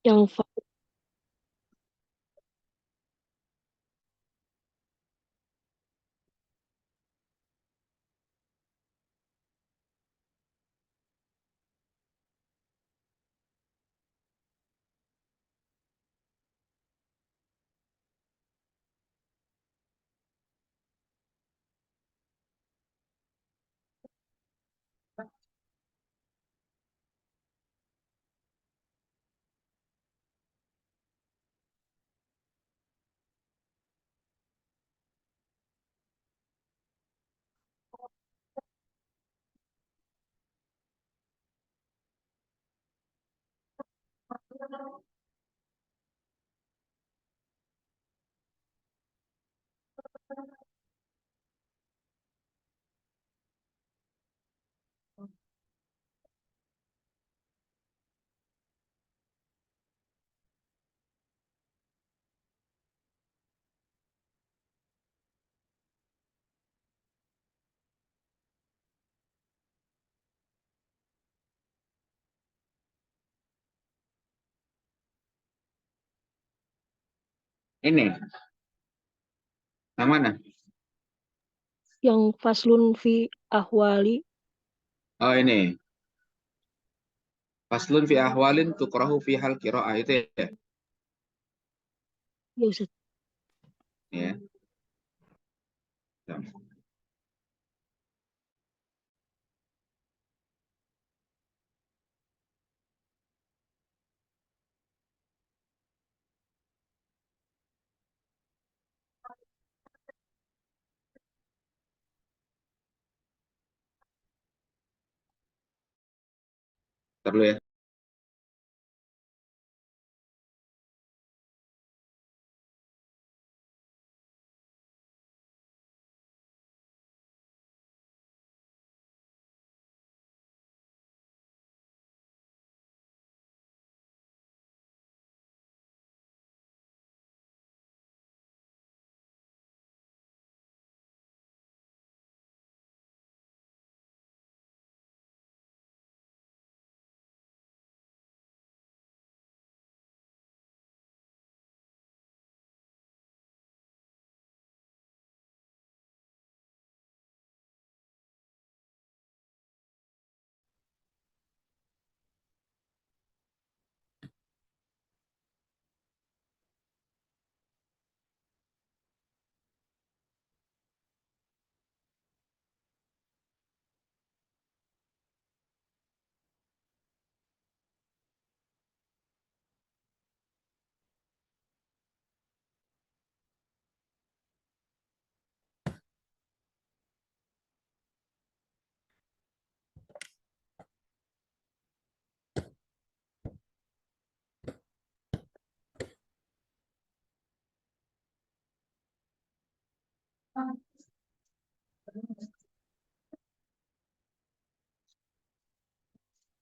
Yang Ini, yang mana? yang faslun fi ahwali. Oh ini, faslun fi ahwalin tukrahu fi hal qiraah itu ya. Ya Ustaz. Ya. Ntar dulu ya.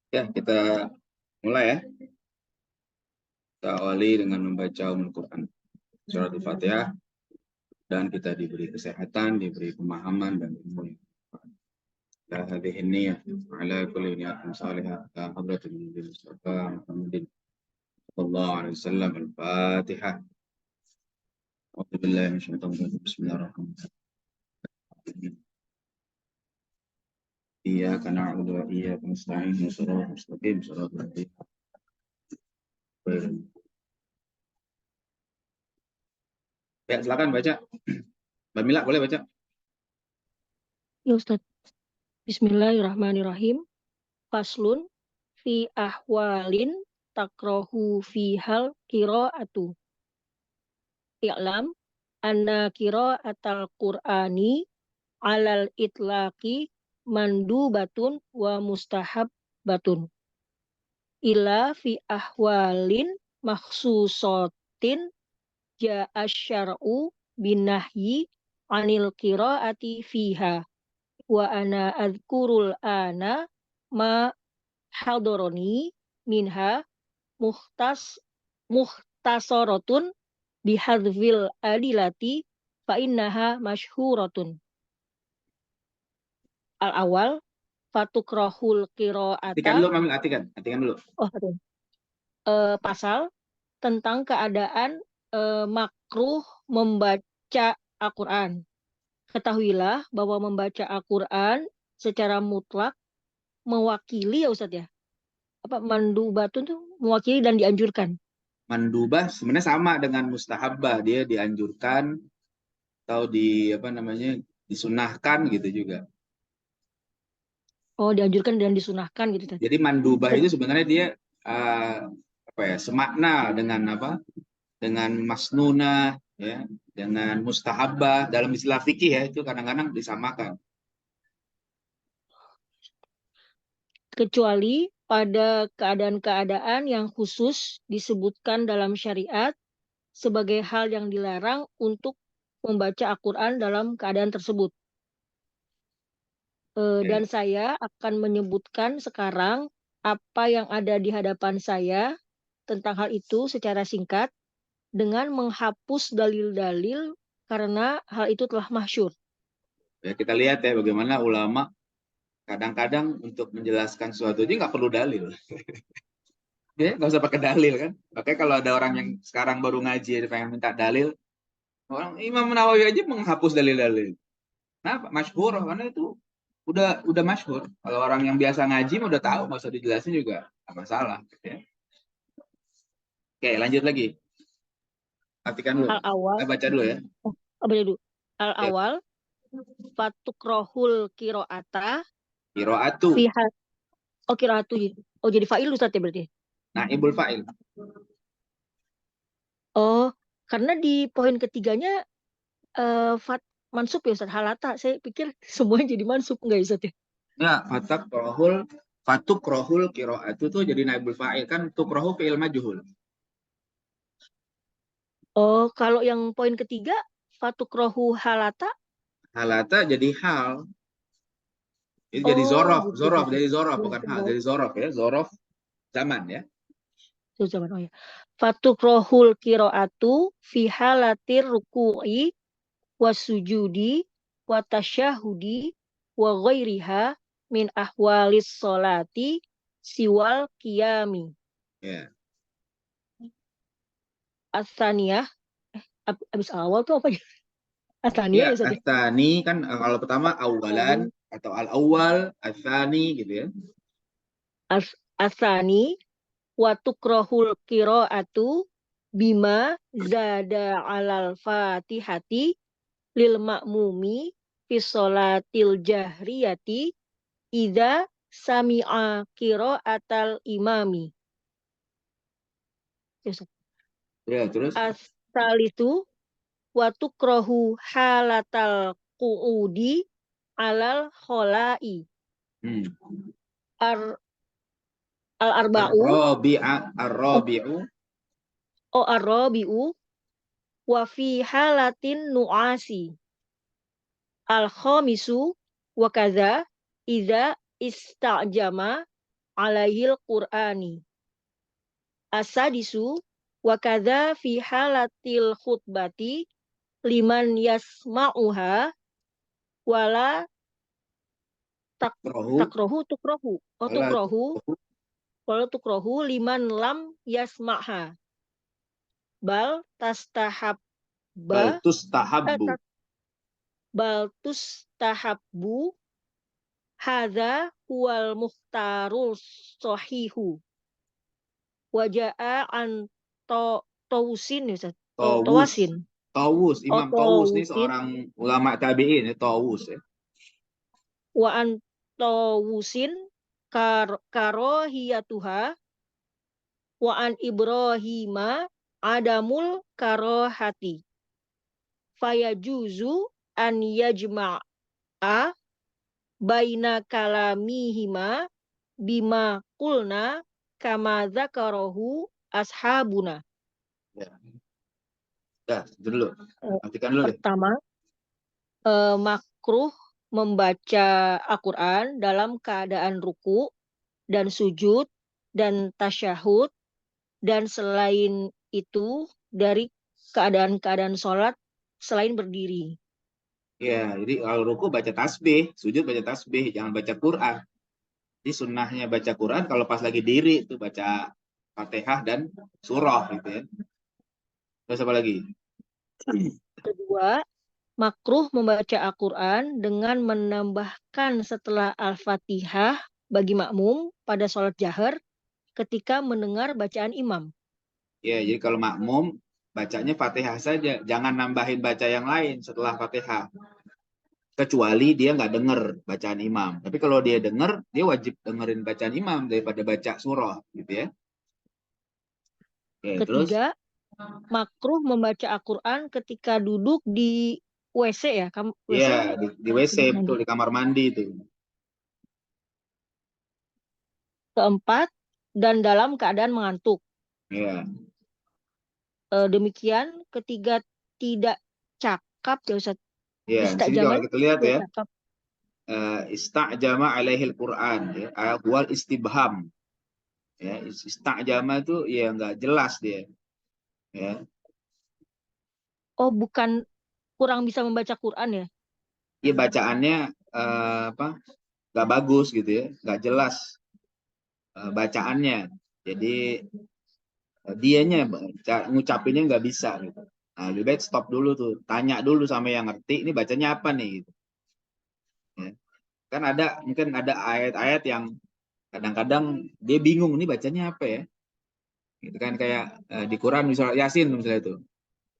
Ya, kita mulai ya. Kita awali dengan membaca Al-Quran, surat Al-Fatihah, dan kita diberi kesehatan, diberi pemahaman dan ilmu yang bermanfaat. La hadhihi niyyah ala kulli niyatin salihah la hadratin Nabi Mustafa Muhammadin sallallahu alaihi wasallam. Al-Fatihah. A'udzu billahi minasyaitonir rajim. Bismillahirrahmanirrahim. Iyyaka na'budu wa iyyaka nasta'in. Shiratal mustaqim, shiratal ladzina Ya, silakan baca. Mbak Mila boleh baca? Ya Ustaz. Bismillahirrahmanirrahim. Faslun fi ahwalin takrohu fihal qiraatu. I'lam anna qiraatal Qur'ani alal itlaqi mandubatun wa mustahabbatun. Ila fi ahwalin makhsusatin ja'a syar'u binahyi anil qiraati fiha. Wa ana adhkurul ana ma hadoroni minha muhtasaratun bihadfil adilati fa innaha masyhuratun. Al-awal fatukrahul Artikan qiraata. dulu, Mamil, artikan dulu. Oh, aduh. pasal tentang keadaan makruh membaca Al-Quran. Ketahuilah bahwa membaca Al-Quran secara mutlak mewakili ya Ustadz ya. Apa mandubatun tuh mewakili dan dianjurkan. Mandubah sebenarnya sama dengan mustahabbah, dia dianjurkan atau apa namanya disunahkan gitu juga. Oh, dianjurkan dan disunahkan gitu Ustadz. Jadi mandubah itu sebenarnya dia apa ya, semakna dengan apa? Dengan masnunah ya, dengan mustahabbah dalam istilah fikih ya, itu kadang-kadang disamakan. Kecuali pada keadaan-keadaan yang khusus disebutkan dalam syariat sebagai hal yang dilarang untuk membaca Al-Quran dalam keadaan tersebut. Dan saya akan menyebutkan sekarang apa yang ada di hadapan saya tentang hal itu secara singkat dengan menghapus dalil-dalil karena hal itu telah masyhur. Ya, kita lihat ya bagaimana ulama kadang-kadang untuk menjelaskan sesuatu itu nggak perlu dalil. Ya, nggak usah pakai dalil kan. Makanya kalau ada orang yang sekarang baru ngaji pengen minta dalil, orang Imam Nawawi aja menghapus dalil-dalil. Kenapa? Masyhur, karena itu udah masyhur. Kalau orang yang biasa ngaji udah tahu, nggak usah dijelasin juga nggak masalah. Ya. Oke, lanjut lagi. Artikan dulu. Al-awal, Baca dulu ya. apa dulu? Ya. Al-awal, fatukrohul kiroata, Qiraatu. fiha, oh kiroatu, oh jadi fa'il Ustaz ya berarti? Nah, ibul fa'il. Oh, karena di poin ketiganya fat mansub ya Ustaz, halata. Saya pikir semuanya jadi mansub enggak ya Ustaz ya? Ya, fatuk rohul qiraatu tuh jadi naibul fa'il kan, tukrohu fi'il majhul. Oh, kalau yang poin ketiga fatukrohu halata. Halata jadi hal. Itu jadi Oh, zorof, gitu zorof gitu. jadi zorof Belum bukan hal, kenal. jadi zorof ya, zorof zaman ya. Tuh, zaman, oh ya. Fatukrohul kiroatu fi halatir ruku'i wasujudi wa tasyahudi wa ghairiha min ahwalis solati siwal qiyami. Ya. Asaniyah, abis awal tuh apa ya? Asaniyah Ya, ya saja. astani kan kalau pertama awalan atau al-awwal, astani gitu ya. Asani wa tukrohul kiroatu bima zada alal fatihati lil ma'mumi fi sholatil jahriyati idza sami'a qira'atal imami. Ya, terus As-salisu wa tukrahu halatal qu'udi alal khola'i. hmm. Ar al-arba'u Ar-rabi'u o ar-rabi'u wa fi halatin nu'asi. Al-khamisu wa kaza idza istajama alaihil qur'ani. Asadisu wa kadza fi halatil khutbati liman yasma'uha wala tak rohu takrohu tukrohu oh wala tukrohu wala tukrohu liman lam yasma'ha bal tastahabba baltus tahabbu. bal tustahabbu hadza huwal muhtarul sahihu waja'a an tausin ya Ustaz? Tawus. Tawasin. Tawus, Oh, Imam Tawus ini tausin seorang ulama tabi'in ya, Tawus ya. wa an tawusin karohiyatuha wa an Ibrahima adamul karohati fayajuzu an yajma'a baina kalamihima bima kulna kama dzakarahu ashabuna. Ya. Dah, dulu. Artikan dulu deh. Pertama, makruh membaca Al-Quran dalam keadaan ruku dan sujud dan tasyahud dan selain itu dari keadaan-keadaan sholat selain berdiri. Ya, jadi kalau ruku baca tasbih, sujud baca tasbih, jangan baca Quran. Jadi sunnahnya baca Quran kalau pas lagi diri itu baca Fatihah dan surah gitu ya. Terus apa lagi? Kedua, makruh membaca Al-Quran dengan menambahkan setelah Al-Fatihah bagi makmum pada sholat jahar ketika mendengar bacaan imam. Ya, jadi kalau makmum bacanya Fatihah saja, jangan nambahin baca yang lain setelah Fatihah. Kecuali dia nggak denger bacaan imam. Tapi kalau dia denger, dia wajib dengerin bacaan imam daripada baca surah, gitu ya. Oke, terus Ketiga, makruh membaca Al-Quran ketika duduk di WC ya, WC ya kan di WC mandi. betul di kamar mandi itu. Keempat, dan dalam keadaan mengantuk. Ya, Demikian ketiga tidak cakap ya Ustaz. ya. Di sini Istajama kalau kita lihat tidak ya, cakap. istajama alaihil Quran, ya, wal istibham. Ya, istajama itu ya nggak jelas dia. Ya, Oh, bukan kurang bisa membaca Quran ya? ya bacaannya apa? Nggak bagus gitu ya, nggak jelas bacaannya. Jadi dianya ngucapinnya nggak bisa gitu. Nah, lebih baik stop dulu tuh, tanya dulu sama yang ngerti, ini bacanya apa nih? Gitu. Ya. Kan ada mungkin ada ayat-ayat yang kadang-kadang dia bingung ini bacanya apa ya? Gitu kan kayak di Quran misalnya Yasin misalnya itu.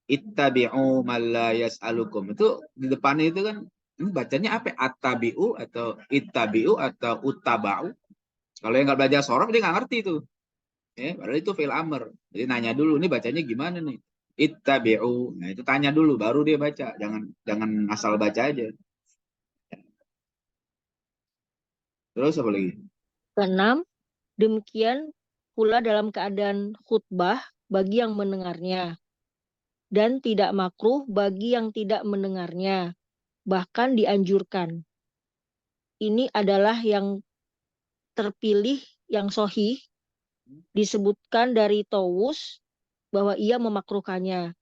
Ittabi'u man la yas'alukum. Itu di depannya itu kan ini bacanya apa? Attabi'u atau ittabi'u atau uttaba'u. Kalau yang nggak belajar sorof dia nggak ngerti tuh. Ya, padahal itu fi'il amr. Jadi nanya dulu, ini bacanya gimana nih? Ittabi'u. Nah, itu tanya dulu baru dia baca. Jangan jangan asal baca aja. Terus apa lagi? Keenam, demikian pula dalam keadaan khutbah bagi yang mendengarnya dan tidak makruh bagi yang tidak mendengarnya, bahkan dianjurkan. Ini adalah yang terpilih yang sohih disebutkan dari Tawus bahwa ia memakruhkannya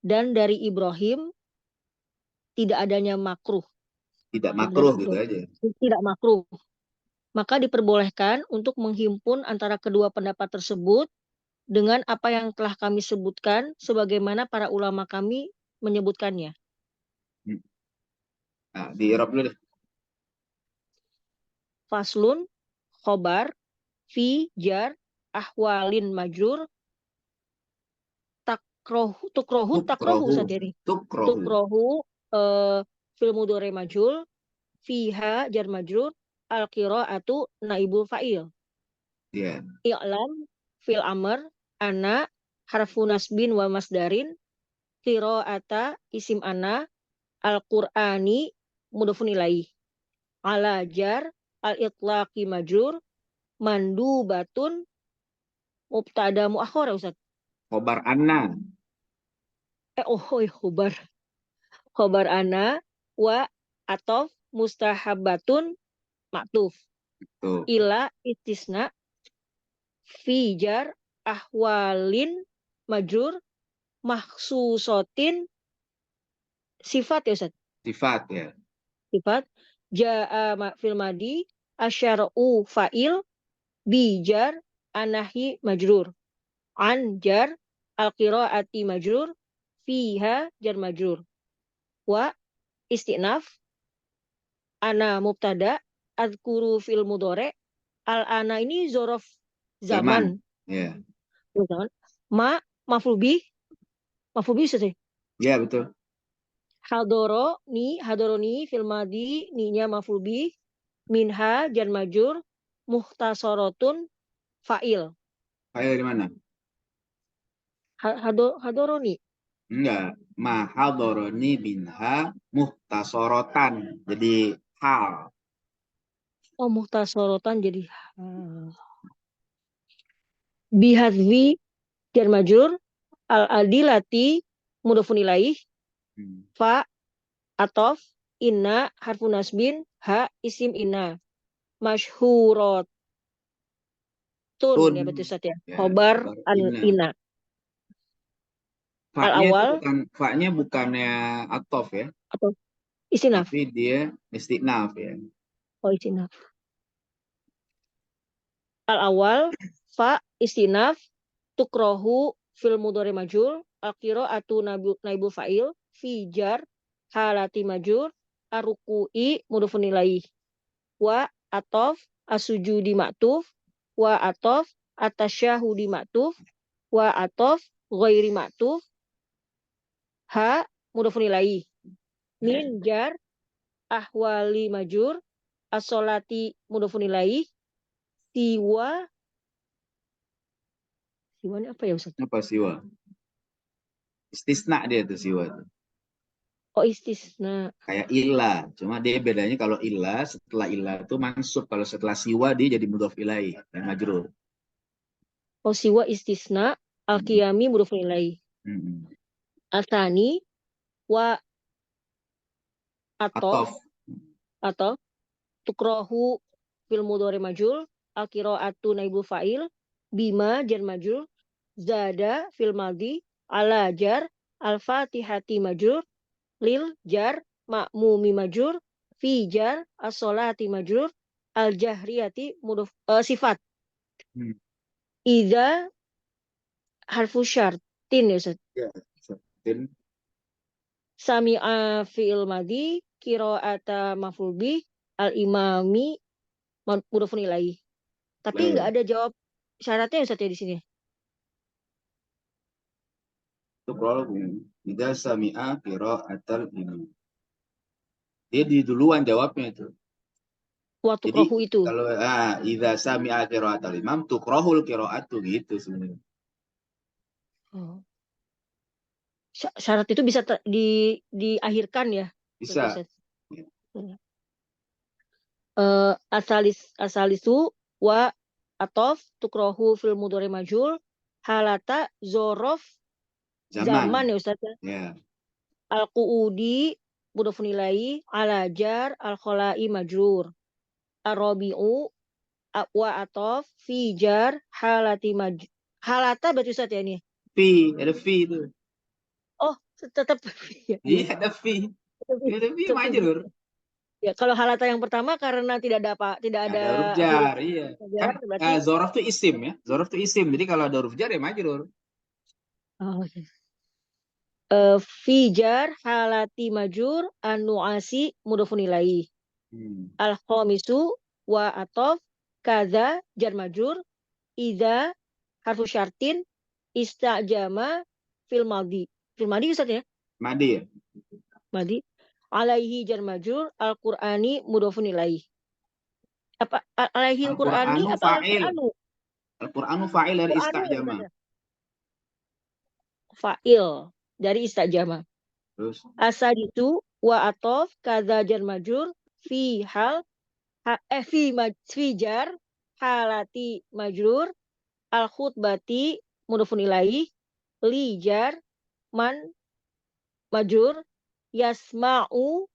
dan dari Ibrahim tidak adanya makruh Tidak dari makruh gitu Ibrahim aja. tidak makruh. Maka diperbolehkan untuk menghimpun antara kedua pendapat tersebut dengan apa yang telah kami sebutkan sebagaimana para ulama kami menyebutkannya. Nah, di Eropa dulu deh. Faslun, khobar, fi, jar, ahwalin majrur, takrohu Tukrohu. saja nih. Tukrohu. Tukrohu, eh, fil mudhari majhul, fiha jar majrur, al qiraatu naibul fa'il. Ya. I'lam fil amr, ana harfu nasbin wa masdarin, qiraata isim ana, al qur'ani mudhafun ilaih. Ala jar al itlaqi majrur, mandubatun mubtada muakhir ya Ustaz. Khobar anna. Khobar. Khobar ana wa atof mustahabatun maktuf. Tuh. Ila istisna fijar ahwalin majur mahsusotin sifat ya Ustaz. Sifat ya. Sifat ja'a fil madi asyara'u fa'il bijar anahi majrur. Anjar al-qiraati majrur fiha jar majrur. Wa istinaf ana mubtada azkuru fil mudore al ana ini zorof zaman. Zaman. Ya. Zaman. Ma mafrubi mafrubi sih. Ya, betul. Hadoro ni fil madi ninya mafrubi minha jar majur muhtasorotun fa'il. Fa'il dari mana? Hadoroni. Enggak. Mahadoroni binha muhtasorotan. Jadi hal. Oh, muhtasorotan jadi bihadwi jar majur al adilati mudhafun ilaih Hmm. fa atof inna harfu nasbin ha isim inna masyhurotun Tun. ya betul Ustaz ya. Ya, Khobar khobar an inna. inna. Al Fa-nya itu awal fa-nya bukannya atof ya, atau istinaf. tapi dia istinaf ya. Oh istinaf. Al awal Fa istinaf tukrohu fil mudhari majul al-qiraatu naibul fa'il fi jar halati majur arruku'i mudhofun ilaih wa atof asujudi maktuf wa atof atasyahudi maktuf wa atof ghairi maktuf ha mudhofun ilaih min jar ahwali majur as-sholati mudhofun ilaih siwa ini apa ya Ustaz? Apa siwa? Istisna dia tuh siwa tuh. Oh istisna. Kayak ilah, cuma dia bedanya kalau ilah setelah ilah itu mansub, kalau setelah siwa dia jadi mudhof ilaih dan majrur. Oh siwa istisna al-qiyami mudhofun ilaih. Asani wa Atof. atau tukrohu fil mudhari majul al-qiraatu naibul fa'il bima jar majul zada fil madhi ala jar al-fatihati majur lil jar ma'mumi majur fi jar as-sholati majur al-jahriyati mudhaf sifat idza harfu syartin ya Ustaz. Ya, syartin. Sami'a fi'il madhi qira'ata maf'ul bih al-imami mudhofun ilaih. Tapi nggak ada jawab syaratnya Ustaz ya di sini. Itu kalau idza sami'a qira'atal imam. Dia di duluan jawabnya itu. Waktu Jadi krohu itu. kalau idza sami'a qira'atal imam tukrahul qira'atu gitu sebenarnya. Oh. Syarat itu bisa diakhirkan ya? Bisa. Asalisu wa atof tukrohu fil mudhari majul halata zorof zaman ya Ustaz ya. Yeah. Al-qu'udi mudhofun ilaih ala jar al-khola'i majrur. Ar-rabi'u wa atof fi jar halati majrur. Halata berarti Ustaz ya ini? Fi, ada fi itu. Oh, tetap Iya, ada fi. Ada fi majrur. Ya, kalau halata yang pertama karena tidak ada huruf jar, iya. Kan berarti zorof itu isim ya. Zorof itu isim. Jadi kalau ada huruf jar ya majrur. Oh, fi jar halati majur an-nu'asi mudhofun ilaih. Al-khamisu wa atof kaza jar majur idza harfu syartin istajama fil madhi. Fil madhi Ustaz ya? Madi ya? Madi. Alaihi jar majur al-Qur'ani mudhofun ilaih. Apa alaihi al-Qur'ani apa al-Qur'anu? Al-Qur'anu fa'il dari istajama. Fa'il dari istajama. Terus Asadisu wa atof kaza jar majur fi hal fi jar halati majrur al khutbati mudhofun ilaih li jar man majrur yasma'u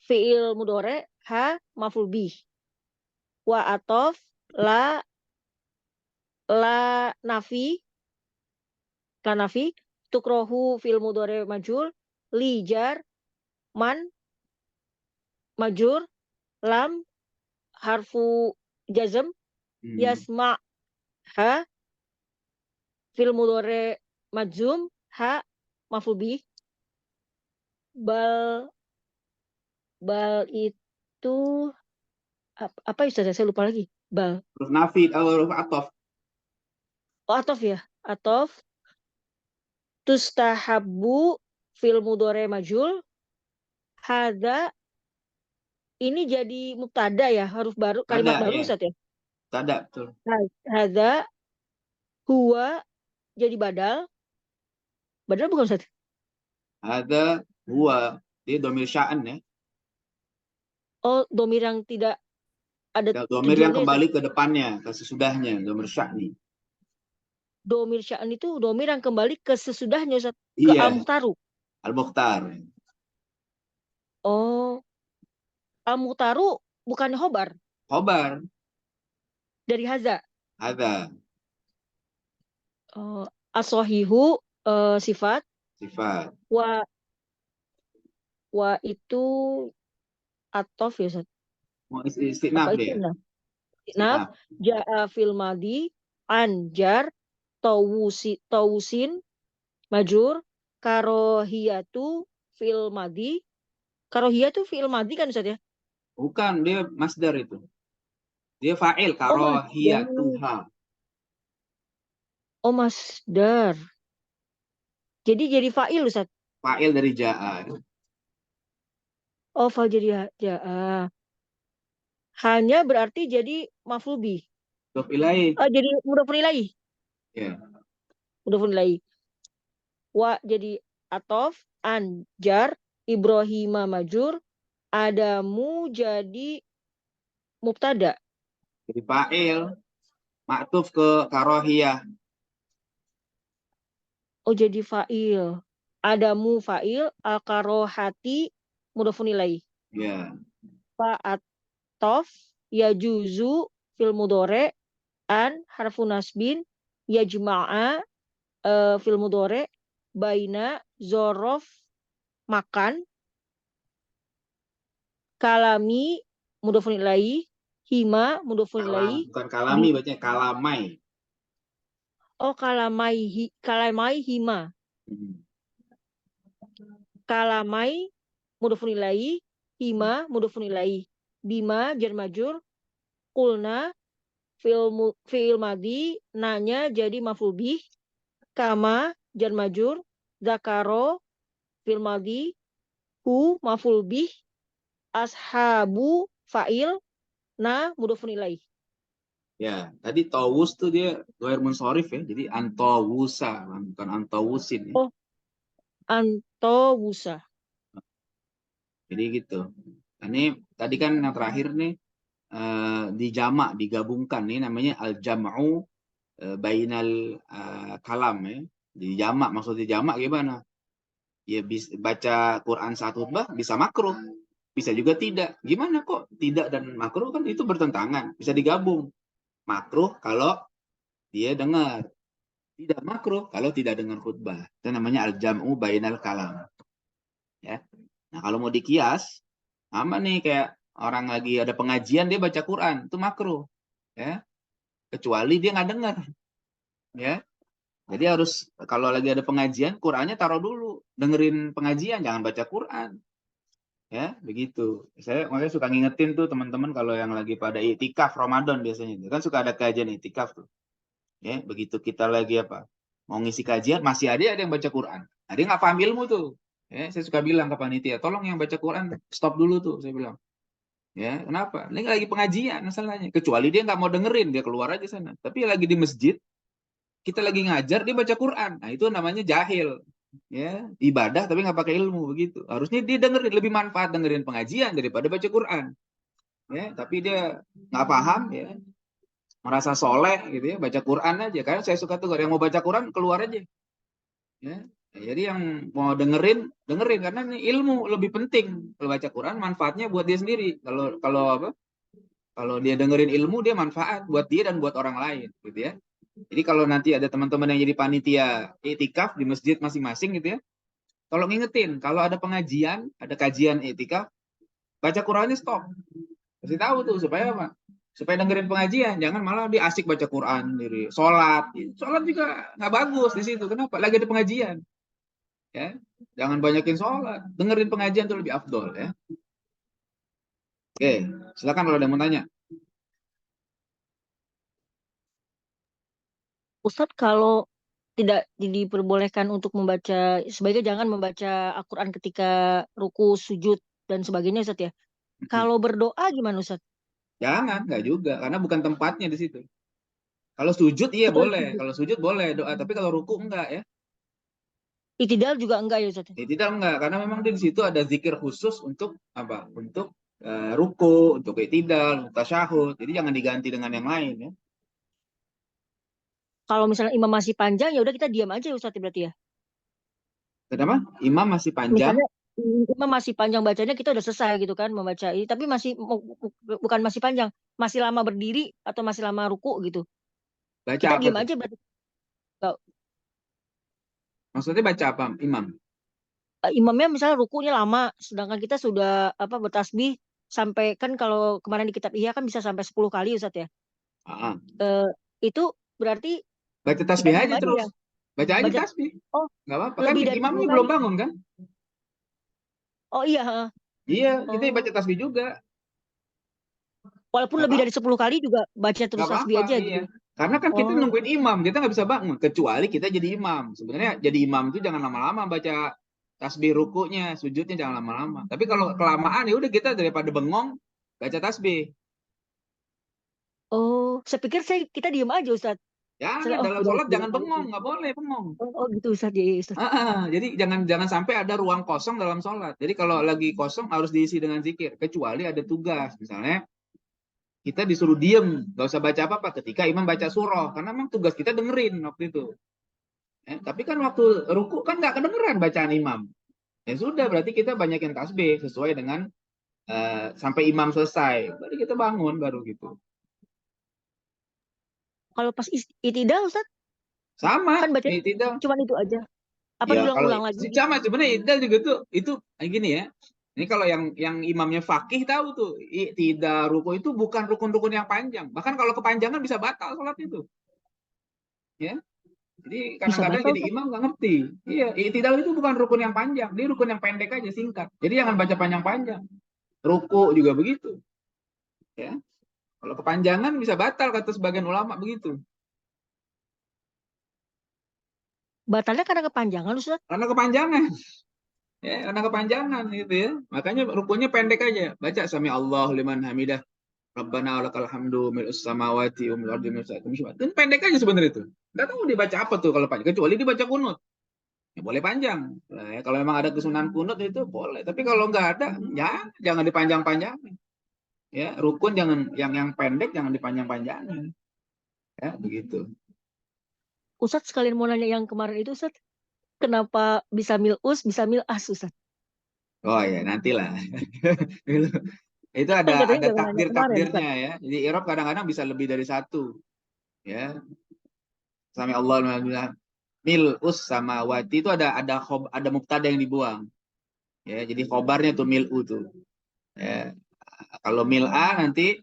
fi'il mudhari ha maf'ul bih wa atof la nafi tukrohu fil mudhari majul li jar man majur lam harfu jazm yasma ha fil mudhari majzum ha maf'ul bih bal itu apa Ustaz saya lupa lagi bal huruf nafi atau huruf atof. Oh atof ya atof tustahabbu fil mudhari majul hadza ini jadi mubtada ya huruf baru kalimat baru Ustaz ya? Mubtada betul. Hadza huwa jadi badal bukan Ustaz? Hadza huwa dia dhamir sya'an ya. Oh dhamir yang tidak ada dhamir yang kembali ke depannya ke sesudahnya dhamir sya'ni. Dhamir sya'an itu dhamir yang kembali ke sesudahnya Ustaz, ke al-mukhtaru. Al-mukhtar. Oh. Al-mukhtaru bukannya khobar? Khobar. Dari hadza. Hadza. As-sahihu sifat. Sifat. Wa itu atof ya Ustaz. Mau istinaf dia. Istinaf ja'a fil madhi anjar, tawusin, majur, karohiyatu, fil madi. Karohiyatu fil madi kan Ustaz ya? Bukan, dia masdar itu. Dia fa'il, Oh masdar. karohiyatuha. Oh masdar. Jadi fa'il Ustaz. Fa'il dari ja'a. Oh fa jadi ja'a. Hanya berarti jadi maf'ul bih. Mudhof ilaih. Oh jadi mudhofun ilaih. Ya. Mudhofun ilaih. Wa jadi atof, anjar, Ibrahima majur, Adamu jadi mubtada. Jadi fa'il, maktuf ke karohiyah. Oh jadi fa'il. Adamu fa'il, al-karohati mudhofun ilaih. Ya. Fa atof, yajuzu fil mudhore, an harfu nasbin, yajma'a fil mudhore, baina zorof makan, kalami mudhofun ilaih, hima mudhofun ilaih, Bukan kalami, bi bacanya kalamai. oh kalamai hima, Hmm. kalamai mudhofun ilaih, hima mudhofun ilaih, bima jar majur, kulna fiil madi, nanya jadi maf'ul bih, kama jar majur, zakaro fiil madi, hu maf'ul bih, ashabu fa'il, na mudhofun ilaih. Ya, tadi tawus tuh dia ghair munsharif ya. Jadi antawusa, bukan antawusin ya. Oh, anto busa. Jadi gitu. Ini tadi kan yang terakhir nih dijamak, digabungkan nih namanya al-jam'u bainal kalam ya. Dijamak, maksudnya jamak gimana? Ya bisa baca Quran satu khutbah bisa makruh, bisa juga tidak. Gimana kok tidak dan makruh kan itu bertentangan, bisa digabung. Makruh kalau dia dengar, tidak makruh kalau tidak dengar khutbah. Itu namanya al-jam'u bainal kalam. Ya. Nah, kalau mau dikias, sama nih kayak orang lagi ada pengajian dia baca Quran, itu makruh. Ya. Kecuali dia nggak dengar. Ya. Jadi harus kalau lagi ada pengajian, Qurannya taruh dulu, dengerin pengajian, jangan baca Quran. Ya, begitu. Saya makanya suka ngingetin tuh teman-teman kalau yang lagi pada itikaf Ramadan biasanya. Kan suka ada kajian itikaf tuh. Ya, begitu kita lagi apa? Mau ngisi kajian, masih ada yang baca Quran. Nah, dia nggak paham ilmu tuh. Ya, saya suka bilang ke panitia, tolong yang baca Quran stop dulu tuh, saya bilang. Ya, kenapa? Ini lagi pengajian masalahnya. Kecuali dia nggak mau dengerin, dia keluar aja sana. Tapi lagi di masjid, kita lagi ngajar, dia baca Quran. Nah, itu namanya jahil. Ya, ibadah tapi nggak pakai ilmu begitu. Harusnya dia dengerin, lebih manfaat dengerin pengajian daripada baca Quran. Ya, tapi dia nggak paham ya, merasa soleh gitu ya, baca Quran aja. Karena saya suka tuh yang mau baca Quran keluar aja. Ya. Jadi yang mau dengerin karena ini ilmu lebih penting. Kalau baca Quran manfaatnya buat dia sendiri. Kalau kalau apa? Kalau dia dengerin ilmu dia manfaat buat dia dan buat orang lain, gitu ya. Jadi kalau nanti ada teman-teman yang jadi panitia itikaf di masjid masing-masing gitu ya, tolong ingetin kalau ada pengajian, ada kajian itikaf, baca Qurannya stop. Kasih tahu tuh supaya apa? Supaya dengerin pengajian, jangan malah dia asik baca Quran diri, sholat. Sholat juga nggak bagus di situ. Kenapa? Lagi ada pengajian. Ya, jangan banyakin sholat, dengerin pengajian itu lebih afdol ya. Oke, silakan kalau ada yang mau tanya. Ustadz kalau tidak diperbolehkan untuk membaca, sebaiknya jangan membaca Al-Quran ketika ruku, sujud, dan sebagainya Ustadz ya. Kalau berdoa gimana Ustadz? Jangan, nggak juga, karena bukan tempatnya di situ. Kalau sujud iya Kecuali boleh, sujud. kalau sujud boleh doa, tapi kalau ruku enggak ya. Itidal juga enggak ya Ustadz? Tidak enggak, karena memang di situ ada zikir khusus untuk apa? Untuk ruku, untuk itidal, untuk tasyahud. Jadi jangan diganti dengan yang lain ya. Kalau misalnya imam masih panjang, ya udah kita diam aja ya Ustadz berarti ya. Kenapa? Imam masih panjang, Misalnya imam masih panjang bacanya, kita udah selesai gitu kan membaca ini, tapi masih bukan masih panjang, masih lama berdiri atau masih lama ruku gitu. baca Kita apa diam tuh? aja berarti. Nggak- Maksudnya baca apa, Imam? Imamnya misalnya rukunya lama, sedangkan kita sudah apa bertasbih sampai kan kalau kemarin di kitab Ihya kan bisa sampai 10 kali Ustadz ya. Ah, Eh, itu berarti Baca kita tasbih diem aja aja terus. ya. Baca aja Baca, tasbih. oh Nggak apa-apa. Kan lebih dari 10 imamnya belum kali. bangun kan? Oh iya, heeh. Iya, kita Oh, baca tasbih juga. walaupun Nggak lebih dari apa-apa. 10 kali juga baca Nggak terus tasbih apa-apa, aja iya. gitu. Karena kan kita Oh, nungguin imam, kita nggak bisa bangun. Kecuali kita jadi imam. Sebenarnya jadi imam itu jangan lama-lama baca tasbih rukunya, sujudnya jangan lama-lama. Tapi kalau kelamaan ya udah kita daripada bengong baca tasbih. oh, saya pikir kita diem aja Ustaz. Jangan Saya, oh dalam udah sholat 10 jangan kali. bengong, nggak boleh bengong. Oh gitu Ustaz, ya, ya, Ustaz. Jadi jangan jangan sampai ada ruang kosong dalam sholat. Jadi kalau lagi kosong harus diisi dengan zikir. Kecuali ada tugas, misalnya kita disuruh diem, nggak usah baca apa-apa ketika imam baca surah, karena memang tugas kita dengerin waktu itu. Tapi kan waktu ruku kan nggak kedengeran bacaan imam. Ya sudah, berarti kita banyakin tasbih sesuai dengan sampai imam selesai. Baru kita bangun baru gitu. Kalau pas itidal Ustaz, Sama, kan baca tidak. cuman itu aja. Apa Ya kalau diulang-ulang lagi gitu? sama sebenarnya Idal juga tuh itu gini ya. Ini kalau yang imamnya fakih tahu tuh, tidak ruku itu bukan rukun-rukun yang panjang. Bahkan kalau kepanjangan bisa batal sholat itu. Ya. Jadi Bisa kadang-kadang batal jadi Ustaz. imam nggak ngerti. Iya, iktidal itu bukan rukun yang panjang, dia rukun yang pendek aja, singkat. Jadi jangan baca panjang-panjang. Ruku juga begitu. Ya. Kalau kepanjangan bisa batal kata sebagian ulama begitu. Batalnya karena kepanjangan Ustaz. Karena kepanjangan. Ya, karena kepanjangan gitu ya. Makanya rukunnya pendek aja. Baca sami Allahu liman hamidah. Rabbana walakal hamdu mil'us samawati wa mil'ul ardi Kan pendek aja sebenarnya itu. Enggak tahu dibaca apa tuh kalau panjang. Kecuali dibaca kunut. Ya, boleh panjang. Nah, ya, kalau memang ada kesunahan kunut itu boleh. Tapi kalau nggak ada, ya jangan dipanjang-panjang. Ya, rukun jangan yang pendek jangan dipanjang-panjangin. Ya, begitu. Ustaz sekalian mau nanya yang kemarin itu Ustaz, kenapa bisa mil'us, bisa mil'as Ustaz? Oh ya, nantilah. Itu Kan katanya ada jangan nanya kemarin Ustaz. takdirnya ya. Jadi Irob kadang-kadang bisa lebih dari satu. Ya, sami Allah mil'us samawati itu ada mubtada yang dibuang. Ya, jadi khobarnya tuh mil'u tuh. Ya. Kalau mil'a nanti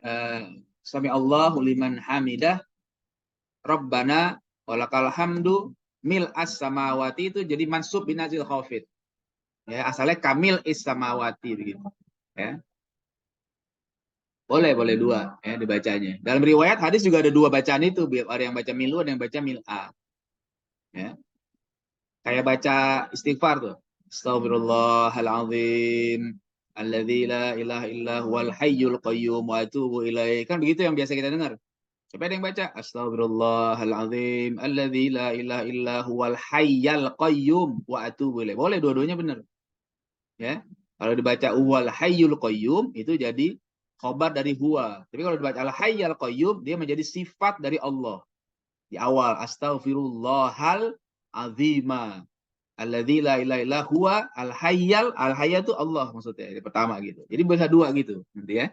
eh, sami Allahu liman hamidah Rabbana walakal hamdu mil'as samawati itu jadi mansub binazil khafid. Ya, asalnya kamil is samawati begitu. Ya. Boleh dua ya dibacanya. Dalam riwayat hadis juga ada dua bacaan itu, biar ada yang baca milu, ada yang baca mil'a. Ya. Kayak baca istighfar tuh. Astagfirullahaladzim. Alladzi la ilaha illa huwal hayyul qayyum wa atubu ilaih. Kan begitu yang biasa kita dengar. Coba ada yang baca Astagfirullahaladzim. Alladzi la ilaha illa huwal hayyal qayyum wa atubu ilaih. Boleh dua-duanya benar. Ya. Kalau dibaca huwal hayyul qayyum itu jadi khobar dari huwa. Tapi kalau dibaca al hayyal qayyum dia menjadi sifat dari Allah. Di awal Astaghfirullahal azima. Alladzi la ilaha illa huwa al-hayyal, al-hayya itu Allah maksudnya. Yang pertama gitu. Jadi bisa dua gitu nanti ya.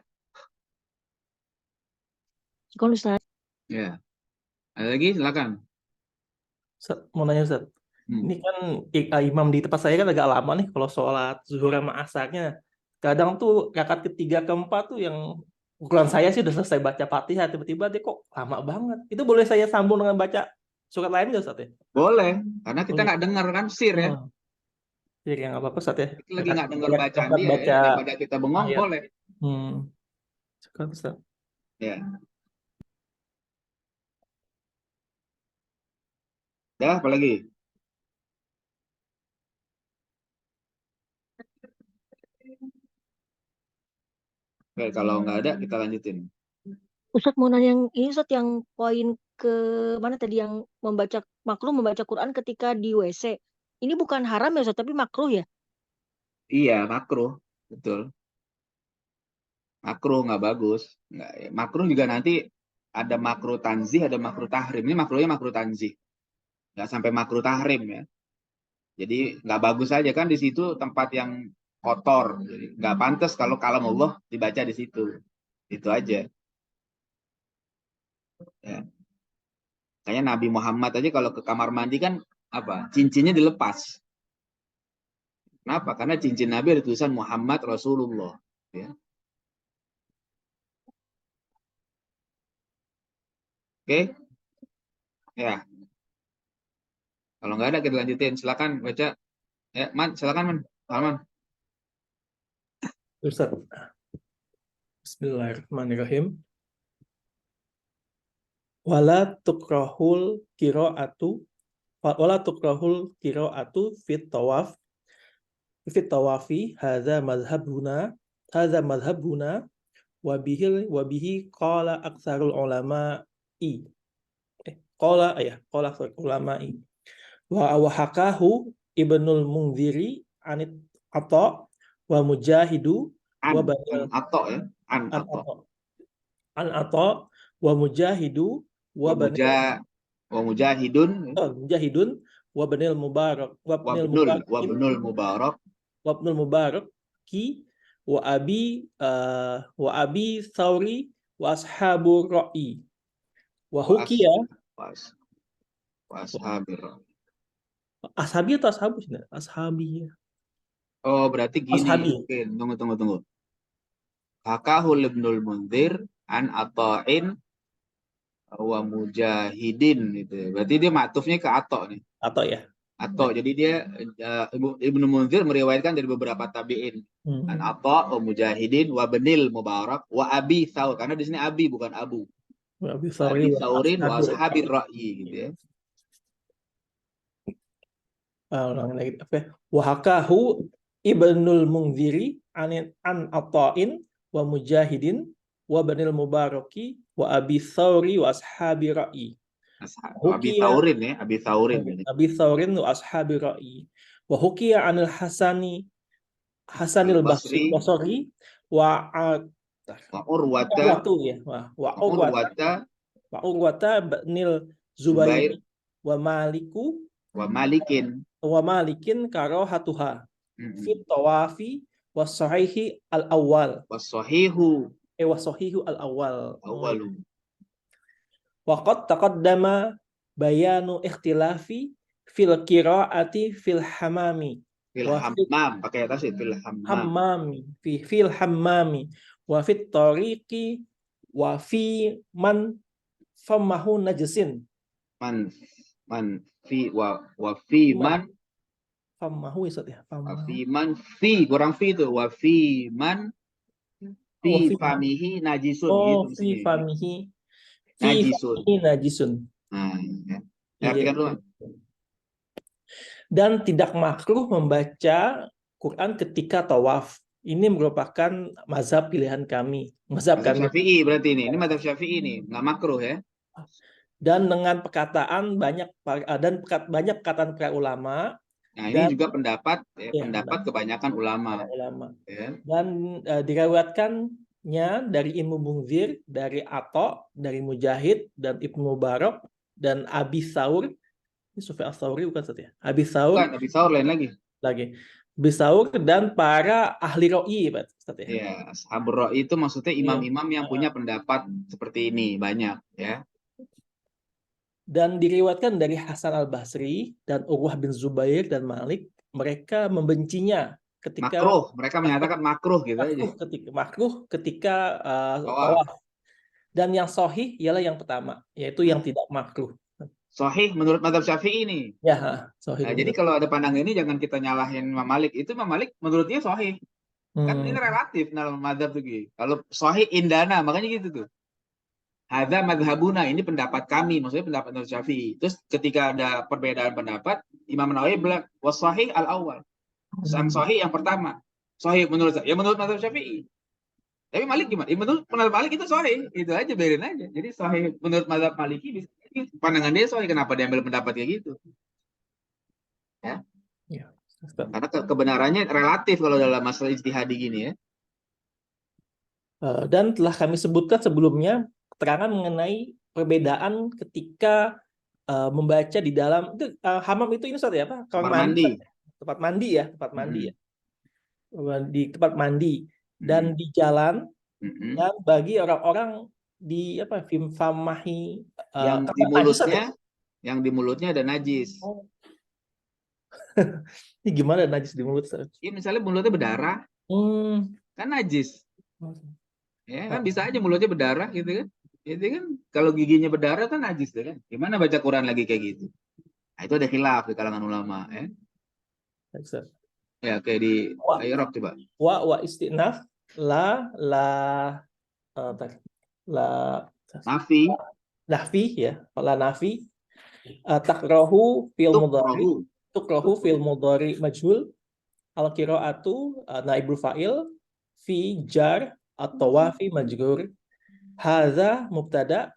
Kalau Ustaz, Ya. Ada lagi silakan. Ustaz, mau nanya Ustaz. Ini Hmm. kan imam di tempat saya kan agak lama nih kalau sholat zuhur sama asarnya. Kadang tuh rakaat ketiga keempat tuh yang ukuran saya sih udah selesai baca Fatihah, tiba-tiba dia kok lama banget. Itu boleh saya sambung dengan baca surat lain nggak Ustaz ya? Boleh, karena Oh kita gitu. nggak dengar kan sir ya. Oh, jadi nggak apa-apa Ustaz ya. Kita lagi Rakaat nggak dengar ketiga bacaan keempat dia ya. baca Daripada kita bengong ayat. boleh. Hmm, suka Ustaz. Ya. Ya, apa lagi? Oke, kalau nggak ada kita lanjutin. Ustaz mau nanya yang ini Ustaz, yang poin ke mana tadi, yang makruh membaca Quran ketika di WC. Ini bukan haram ya Ustaz, tapi makruh ya. Iya, makruh. Betul. Makruh nggak bagus. Nggak, makruh juga nanti ada makruh tanzih, ada makruh tahrim. Ini makruhnya makruh tanzih. Nggak sampai makruh tahrim ya. Jadi nggak bagus aja kan di situ tempat yang kotor. Jadi nggak pantas kalau kalam Allah dibaca di situ. Itu aja. Ya. Kayaknya Nabi Muhammad aja kalau ke kamar mandi kan apa? Cincinnya dilepas. Kenapa? Karena cincin Nabi ada tulisan Muhammad Rasulullah. Ya. Oke. Ya, kalau nggak ada kita lanjutin. Silakan baca. Ya, Man, silakan Man. Salman. Ustaz. Bismillahirrahmanirrahim. Wala tukrahul qira'atu fit tawafi hadza madhhabuna wa bihi qala aktsarul ulama'i qala aktsarul ulama'i wa hakahu Ibnul Munziri anit Atha wa Mujahidu wa An Atto ya. An an Atto. Atha wa Mujahidu wa Mujahidun. Mujahidun wa Banil Mubarak Wabnul Mubarak. Ki wa abi Thawri wa ashabu ra'i wa hukiya Ashabir. ashabi atau ashabu sih? Ashabi. Oh, berarti gini. Ashabi. Oke, tunggu. Hakahul Ibnul Munzir an Ata'in wa Mujahidin gitu. Berarti dia matufnya ke Ato nih. Atau ya. Ato. Jadi dia Ibnu Munzir meriwayatkan dari beberapa tabi'in. An Ato wa Mujahidin wa Banil Mubarak wa Abi Thawr. Karena di sini Abi bukan Abu. Abi Abi Thawrin wa ashabir ra'yi gitu ya. Ulangi lagi apa ya? Wa hakahu Ibnul Munziri an Ata'in wa Mujahidin wa Banil Mubaraki wa Abi Thawri wa ashabi ra'i. Abi Thawrin ya, Abi Thawrin. Abi Thawrin wa ashabi ra'i. Wa hukiya anil Hasanil Basri wa Urwata Banil Zubair wa Malikin karohatuha fit tawafi wasahihi al-awwal wasahihu al-awwal awalu. Waqad taqaddama bayanu ikhtilafi fil qiraati fil hammami pakai atas fil hammami wa fit tariqi wa fi man famahu najasin man fi wa fi man famahu ya fi man fi kurang fi itu wa fi man fi famihi najisun gitu fi famihi najisun. Nah, ya. Artikan dulu. Dan tidak makruh membaca Quran ketika tawaf. Ini merupakan mazhab pilihan kami. Mazhab kami. Syafi'i berarti ini. Ini mazhab Syafi'i ini, nggak makruh ya. Dan dengan perkataan banyak perkataan para ulama. Nah, ini juga pendapat kebanyakan ulama. Ya. Dan diriwayatkannya dari Ibnu Munzir, dari Atha, dari Mujahid dan Ibnu Mubarak dan Abi Thawr. Ini Sufyan Ats-Tsauri bukan Ustaz ya? Abi Thawr. Bukan, Abi Thawr lain lagi. Abi Thawr dan para ahli ra'i, Ustaz ya. Iya, ashabur ra'i itu maksudnya imam-imam yang punya pendapat seperti ini banyak ya. Dan diriwayatkan dari Hasan al-Basri dan Urwah bin Zubair dan Malik, mereka membencinya ketika makruh, mereka menyatakan makruh gitu aja. Ketika tawaf. Dan yang sahih ialah yang pertama, yaitu yang tidak makruh. Sahih menurut mazhab Syafi'i ini. Ya, sahih. Nah, jadi kalau ada pandangan ini jangan kita nyalahin Imam Malik. Itu Imam Malik menurutnya sahih. Kan ini relatif dalam mazhab itu. Kalau sahih indana, makanya gitu tuh. Hadza madhhabuna, ini pendapat kami, maksudnya pendapat mazhab Syafi'i. Terus ketika ada perbedaan pendapat, Imam Nawawi bilang wasahih al-awwal. Sang sahih yang pertama. Sahih menurut saya, ya menurut mazhab Syafi'i. Tapi Malik gimana? Menurut pendapat Malik itu sahih, itu aja, biarin aja. Jadi sahih menurut mazhab Maliki bisa pandangan dia sahih, kenapa dia ambil pendapat kayak gitu? Ya. Karena kebenarannya relatif kalau dalam masalah ijtihadi gini ya. Dan telah kami sebutkan sebelumnya keterangan mengenai perbedaan ketika membaca di dalam hammam itu ini ya apa? Tempat mandi. Tempat mandi ya. Di tempat mandi dan di jalan dan bagi orang-orang di famahi yang di mulutnya ada najis. Ini gimana najis di mulut? Ya, misalnya mulutnya berdarah, kan najis. Ya kan bisa aja mulutnya berdarah gitu kan. Itu kan kalau giginya berdarah kan najis tuh kan. Gimana baca Quran lagi kayak gitu? Nah, itu ada khilaf di kalangan ulama ya. Ustaz. Ya kayak di Wa Iraq coba. wa istinaf tar. la Nafi nafi ya, la nafi takrahu fil mudhari tukrohu. tukrahu fil mudhari majhul al qiraatu naibul fa'il fi jar atau wafi majrur hadza mubtada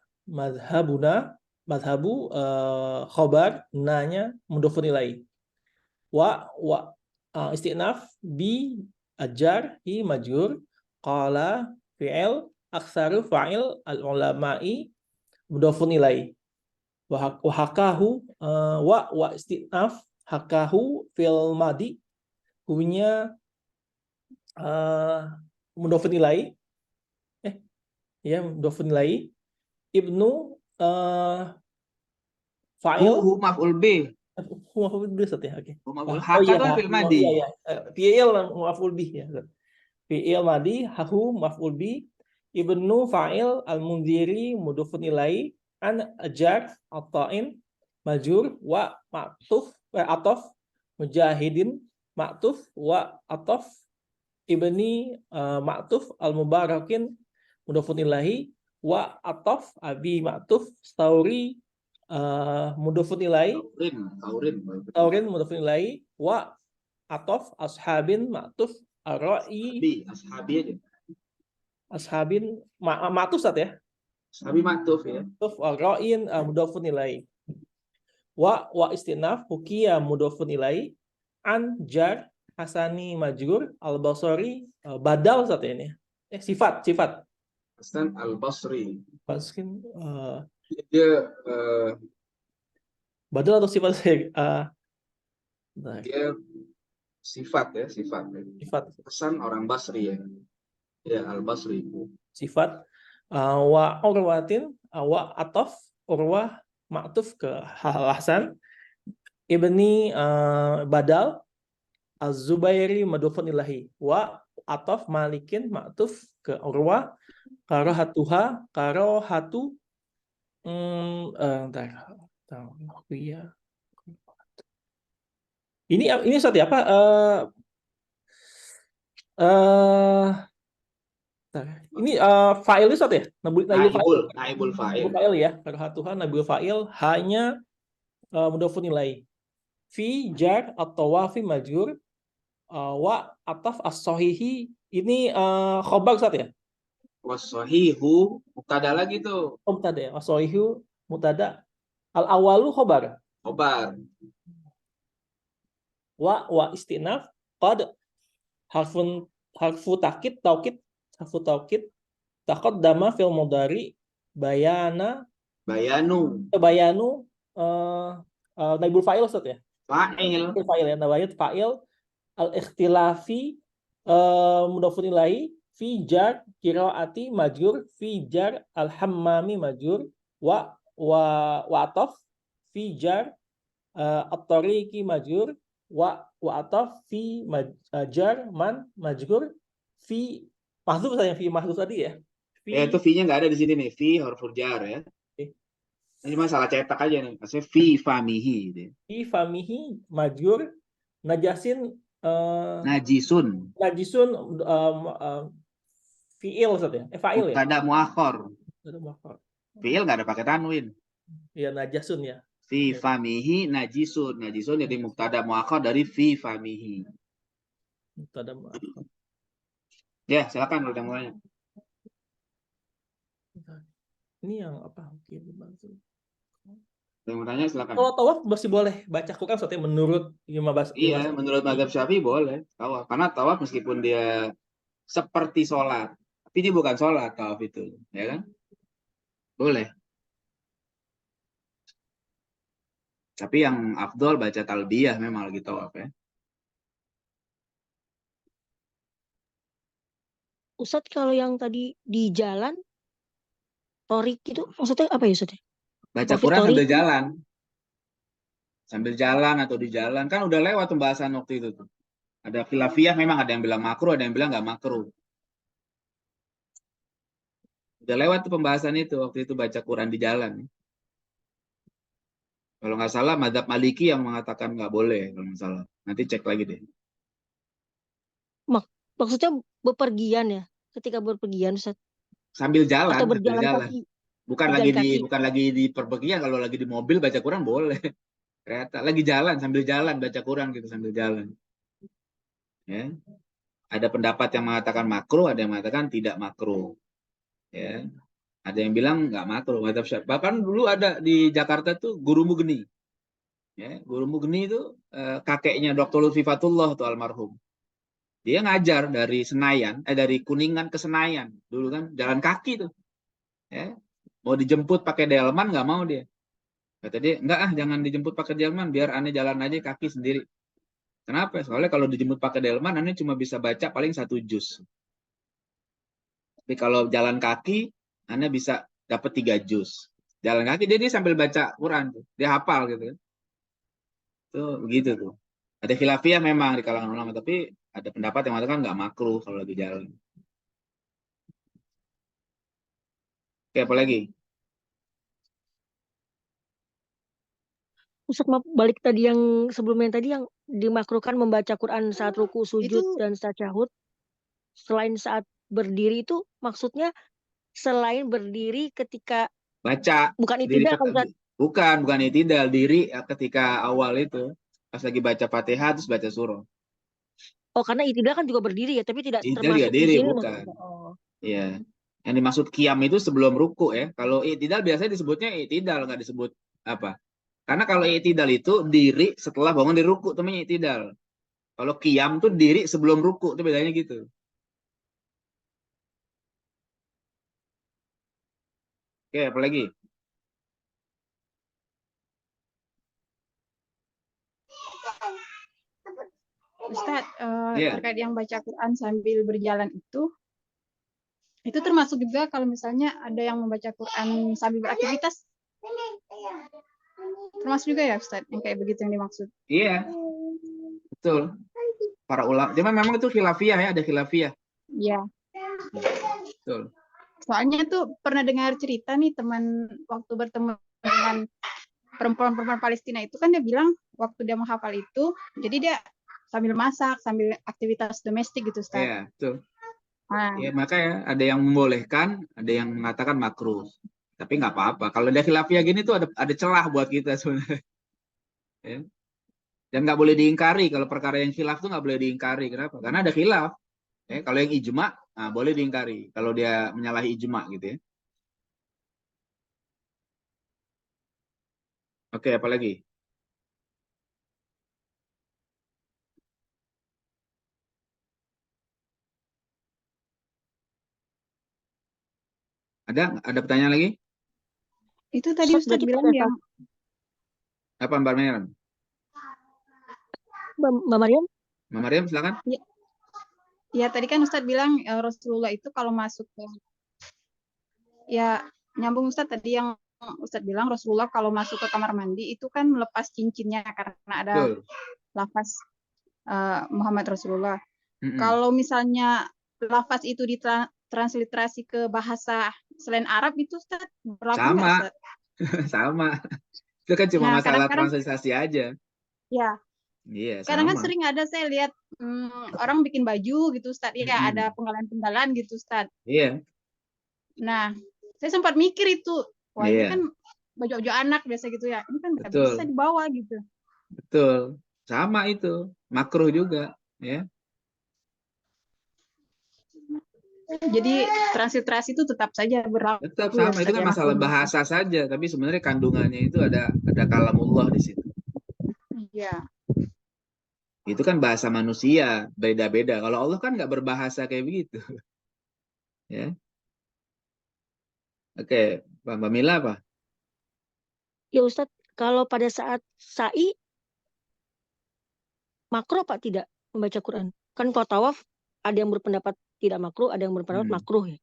madhabu khobar nanya mudhofun ilai wa istinaf bi ajar hi majrur qala fi'il aksaru fa'il al ulama'i mudhofun ilai wa hakahu wa istinaf hakahu fil madi punya mudhofun ilai ya mudhofun ilai ibnu fa'il Hu maf'ul bih. maf'ul bih ya oke. Hu maf'ul Oh haka iya, tuh fil iya madi. iya. Fi'il maf'ul bih ya. Fi'il madi hahu maf'ul bih ibnu fa'il al-mundhiri mudhofun ilai an ajar ata'in majur wa ma'tuf wa atof mujahidin ma'tuf wa atof ibni ma'tuf al-mubarakin mudhofun ilahi wa atof abi ma'tuf stauri mudhofun ilai taurin mudhofun ilai wa atof ashabin ma'tuf ar-ra'i Ashabi aja. ashabin ma'tuf Ustaz ya. Ashabi maktuf ya. Ma'tuf ar-ra'in mudhofun ilai wa istinaf hukiya mudhofun ilai an jar hasani majrur al-basri badal Ustaz ya ini. Sifat Hasan al-Basri. Baskin Dia badal atau sifat dia sifat ya, sifat. Hasan orang Basri ya. Ya, al-Basri. Sifat wa urwatin wa atof urwah ma'tuf ke Hasan ibni badal az-Zubairi mudhofun ilahi wa atof malikin ma'tuf ke urwah karohatu ini Ustaz ya apa ini fa'il Ustaz ya? Naibul fa'il ya. Karohatuha naibul fa'il hanya mudhofun ilai. Fi jar atau wafi majrur wa ataf as-sahihi ini khobar Ustaz ya? Was-sahihu mubtada lagi tuh. Mubtada ya. As-sahihu mubtada. Al-awalu khobar. Wa istinaf qad harfu taukid taqaddama fil mudhari bayanu naibul fa'il Ustaz ya? Fa'il ya, naibul fa'il al-ikhtilafi mudhofun ilaihi fi jar qiraati majrur fi jar al-hammami majrur wa ataf fi jar at-tariqi majrur wa ataf fi jar man majrur fi mahdzuf saya fi mahdzuf tadi ya. Ya itu fi-nya nggak ada di sini nih, fi huruf jar ya. Ini masalah cetak aja nih. Maksudnya fi famihi gitu. Fi famihi majrur najisun fi'il Ustaz ya? Fa'il ya? Mubtada muakhar. Fi'il nggak ada pakai tanwin. Ya najasun ya. Fi famihi najisun. Najisun jadi mubtada muakhar dari fi famihi. Mubtada muakhar. Ya, silakan udah mulai. Ini yang apa? Yang mau tanya silakan. Kalau tawaf masih boleh baca Quran Ustaz ya menurut Iya, menurut mazhab Syafi'i boleh tawaf. Karena tawaf meskipun dia seperti sholat, tapi dia bukan sholat tawaf itu, ya kan? Boleh. Tapi yang afdol baca talbiyah memang lagi tawaf ya. Ustadz kalau yang tadi di jalan, torik itu maksudnya apa ya Ustadz? Baca Quran sambil jalan. Sambil jalan atau di jalan. Kan udah lewat pembahasan waktu itu tuh. Ada khilafiyah memang ada yang bilang makruh, ada yang bilang nggak makruh. Udah lewat tuh pembahasan itu waktu itu baca Quran di jalan. Kalau nggak salah mazhab Maliki yang mengatakan nggak boleh kalau nggak salah. Nanti cek lagi deh. Maksudnya bepergian ya, ketika berpergian Ustaz, Sambil atau jalan, sambil berjalan jalan. kaki, Bukan berjalan kaki. lagi di perpergian. Kalau lagi di mobil baca Quran boleh. Kereta lagi jalan sambil jalan baca Quran gitu sambil jalan. Ya. Ada pendapat yang mengatakan makruh, ada yang mengatakan tidak makruh. Ya. Ada yang bilang nggak makruh. Bahkan dulu ada di Jakarta tuh Guru Mugni. Ya, Guru Mugni itu kakeknya Dr. Lutfi Fatullah tuh almarhum. Dia ngajar dari Senayan, dari Kuningan ke Senayan. Dulu kan jalan kaki tuh. Ya. Mau dijemput pakai delman nggak mau dia. Kata dia, enggak jangan dijemput pakai delman, biar aneh jalan aja kaki sendiri. Kenapa? Soalnya kalau dijemput pakai delman, aneh cuma bisa baca paling 1 juz. Tapi kalau jalan kaki, aneh bisa dapat 3 juz. Jalan kaki, dia sambil baca Quran tuh. Dia hafal gitu. Tuh begitu tuh. Ada khilafiyah memang di kalangan ulama, tapi ada pendapat yang mengatakan nggak makruh kalau lagi jalan. Oke, apa lagi? Ustaz, balik tadi yang sebelumnya tadi yang dimakruhkan membaca Quran saat ruku, sujud, Itu dan tasyahud. Selain saat berdiri itu maksudnya selain berdiri ketika Baca bukan diri itidal kan Ustaz? bukan itidal, diri ketika awal itu pas lagi baca Fatihah terus baca surah. Oh, karena itidal kan juga berdiri ya, tapi tidak Itidal ya termasuk di diri sini bukan. maksudnya. Oh. Iya. Yang dimaksud qiyam itu sebelum ruku ya. Kalau i'tidal biasanya disebutnya i'tidal, nggak disebut apa. Karena kalau i'tidal itu diri setelah bangun dari ruku, itu namanya i'tidal. Kalau qiyam tuh diri sebelum ruku, itu bedanya gitu. Oke, apa lagi? Ustadz, Iya. terkait yang baca Quran sambil berjalan itu termasuk juga kalau misalnya ada yang membaca Quran sambil beraktivitas, termasuk juga ya Ustadz, yang kayak begitu yang dimaksud. Iya, betul. Para ulama. Cuma memang itu khilafiyah ya, ada khilafiyah. Iya. Betul. Soalnya tuh pernah dengar cerita nih teman waktu bertemu dengan perempuan-perempuan Palestina itu kan dia bilang waktu dia menghafal itu, jadi dia sambil masak, sambil aktivitas domestik gitu Ustaz. Iya, betul. Nah, Ya, makanya ada yang membolehkan, ada yang mengatakan makruh. Tapi nggak apa-apa. Kalau ada khilafiyah gini tuh ada celah buat kita sebenarnya. Ya. Dan nggak boleh diingkari. Kalau perkara yang khilaf tuh nggak boleh diingkari. Kenapa? Karena ada khilaf. Ya, kalau yang ijma, nah, boleh diingkari. Kalau dia menyalahi ijma gitu ya. Oke, apa lagi? Ada pertanyaan lagi? itu tadi Ustaz, Ustaz berarti bilang pada yang saat Apa Mbak Mariam? Mbak Mariam, Mbak Mariam silakan. ya tadi kan Ustaz bilang Rasulullah itu kalau masuk ke ya nyambung Ustaz tadi yang Ustaz bilang Rasulullah kalau masuk ke kamar mandi itu kan melepas cincinnya karena ada Betul. lafaz Muhammad Rasulullah. Mm-mm. Kalau misalnya lafaz itu ditransliterasi ke bahasa selain Arab itu Ustaz, berlaku nggak Sama. Ustaz? Sama. Itu kan cuma Nah, masalah kadang-kadang transliterasi aja. ya, Iya, kadang kan sama. sering ada saya lihat orang bikin baju gitu Ustaz, ya ada Mm-mm. penggalan-penggalan gitu Ustaz. Iya. Nah, saya sempat mikir itu, wah ini Iya. kan baju-baju anak biasa gitu ya, ini kan nggak bisa Betul. dibawa gitu. Betul. Sama itu. Makruh juga. Ya. Jadi transliterasi itu tetap saja berlaku Tetap ya sama. Itu Ustaz kan ya masalah maksudnya. bahasa saja. Tapi sebenarnya kandungannya itu ada kalamullah di situ. Iya. Itu kan bahasa manusia. Beda-beda. Kalau Allah kan nggak berbahasa kayak begitu. Ya. Oke. Mbak Mila apa? ya Ustaz, kalau pada saat sa'i makruh apa tidak membaca Quran? Kan kalau tawaf ada yang berpendapat tidak makruh, ada yang berpendapat Hmm. makruh ya.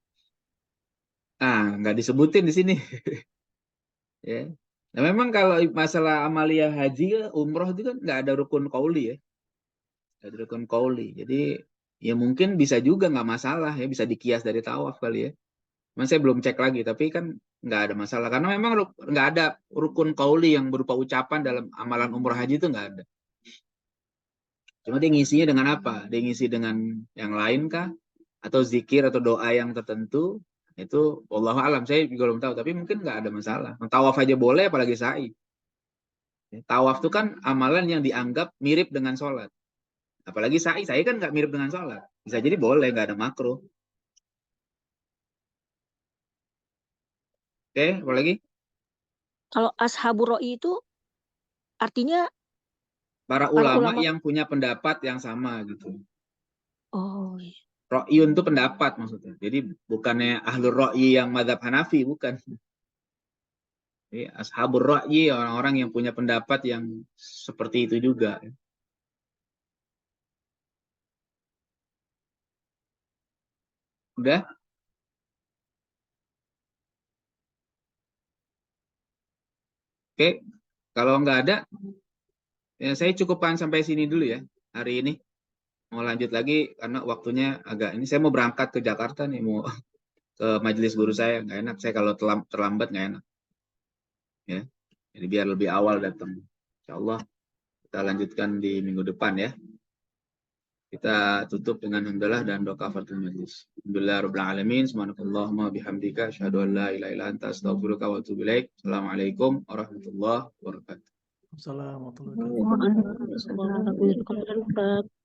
Nggak disebutin di sini. Ya. Nah, memang kalau masalah amalia haji, umroh itu kan nggak ada rukun qauli ya. Nggak ada rukun qauli. Jadi ya mungkin bisa juga nggak masalah ya, bisa dikias dari tawaf kali ya. Cuman saya belum cek lagi, tapi kan nggak ada masalah. Karena memang nggak ada rukun qauli yang berupa ucapan dalam amalan umroh haji itu nggak ada. Cuma dia ngisinya dengan apa? Dia ngisi dengan yang lain kah? Atau zikir atau doa yang tertentu? Itu wallahu alam, saya juga belum tahu. Tapi mungkin nggak ada masalah. Tawaf aja boleh, apalagi sa'i. Tawaf itu kan amalan yang dianggap mirip dengan sholat. Apalagi sa'i kan nggak mirip dengan sholat. Bisa jadi boleh, nggak ada makruh. Oke, apa lagi? Kalau ashabur ra'i itu artinya Para para ulama ulama. yang punya pendapat yang sama gitu. Oh, iya. Ra'yun itu pendapat maksudnya. Jadi bukannya ahlur ra'yi yang madhab Hanafi, bukan. Jadi ashabur ra'yi, orang-orang yang punya pendapat yang seperti itu juga. Udah? Oke, kalau nggak ada, ya saya cukupkan sampai sini dulu ya hari ini. Mau lanjut lagi karena waktunya agak ini. Saya mau berangkat ke Jakarta nih, mau ke majelis guru saya. Nggak enak saya kalau terlambat, nggak enak. Ya, jadi biar lebih awal datang. Insya Allah kita lanjutkan di minggu depan ya. Kita tutup dengan hamdalah dan doa kafaratul majlis. Alhamdulillah rabbil alamin. Subhanakallahumma bihamdika asyhadu an la ilaha illa anta astaghfiruka wa atubu ilaik. Assalamualaikum warahmatullahi wabarakatuh. Assalamualaikum warahmatullahi wabarakatuh. Waalaikumsalam warahmatullahi wabarakatuh.